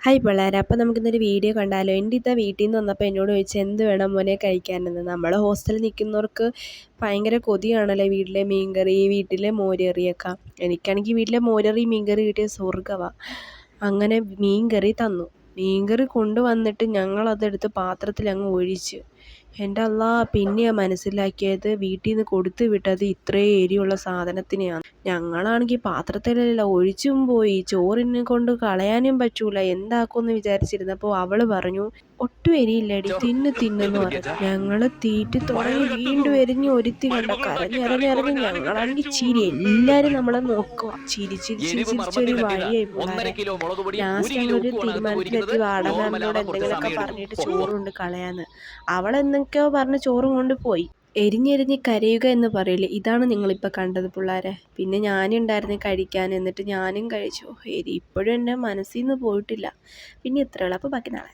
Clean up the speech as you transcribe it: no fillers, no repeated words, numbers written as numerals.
Hi പിള്ളേരെ, അപ്പോൾ നമുക്കിന്നൊരു വീഡിയോ കണ്ടാലോ? എൻ്റെ ഇതാ വീട്ടിൽ നിന്ന് വന്നപ്പോൾ എന്നോട് ചോദിച്ചു എന്ത് വേണം മോനെ കഴിക്കാനെന്ന്. നമ്മൾ ഹോസ്റ്റലിൽ നിൽക്കുന്നവർക്ക് ഭയങ്കര കൊതിയാണല്ലോ വീട്ടിലെ മീൻകറി, വീട്ടിലെ മോരുകറിയൊക്കെ. എനിക്കാണെങ്കിൽ വീട്ടിലെ മോരുകറി മീൻകറി കിട്ടിയ സ്വർഗ്ഗമാണ്. അങ്ങനെ മീൻകറി തന്നു. മീൻകറി കൊണ്ടുവന്നിട്ട് ഞങ്ങളതെടുത്ത് പാത്രത്തിൽ അങ്ങ് ഒഴിച്ച്. എൻ്റെ അല്ലാ, പിന്നെയാണ് മനസ്സിലാക്കിയത് വീട്ടിൽ നിന്ന് കൊടുത്തു വിട്ടത് ഇത്രയും എരിയുള്ള സാധനത്തിനെയാണ്. ഞങ്ങളാണെങ്കിൽ പാത്രത്തിലല്ല ഒഴിച്ചും പോയി. ചോറിനെ കൊണ്ട് കളയാനും പറ്റൂല, എന്താക്കുമെന്ന് വിചാരിച്ചിരുന്നപ്പോൾ അവൾ പറഞ്ഞു ഒട്ടും എരിയില്ലടി, തിന്നെന്ന് പറഞ്ഞു. ഞങ്ങൾ തീറ്റി തുടങ്ങി, വീണ്ടും എരിഞ്ഞ് ഒരുത്തി കണ്ട കരഞ്ഞിറങ്ങി. ഞങ്ങളാണെങ്കിൽ ചിരി, എല്ലാവരും നമ്മളെ നോക്കുക, ചിരിച്ചൊരു വഴിയായി പിള്ളേരെ. ലാസ്റ്റ് ഞങ്ങളൊരു തീരുമാനത്തിലെത്തി, വാടക മാമിനോട് എന്തെങ്കിലുമൊക്കെ പറഞ്ഞിട്ട് ചോറ് കൊണ്ട് കളയാന്ന്. അവളെന്തൊക്കെയോ പറഞ്ഞ് ചോറും കൊണ്ട് പോയി. എരിഞ്ഞെരിഞ്ഞ് കരയുക എന്ന് പറയില്ലേ, ഇതാണ് നിങ്ങളിപ്പോൾ കണ്ടത് പിള്ളേരെ. പിന്നെ ഞാനുണ്ടായിരുന്നു കഴിക്കാൻ, എന്നിട്ട് ഞാനും കഴിച്ചു. എരി ഇപ്പോഴും എൻ്റെ മനസ്സിൽ നിന്ന് പോയിട്ടില്ല. പിന്നെ ഇത്രയുള്ളൂ. അപ്പോൾ ബാക്കി നാളെ.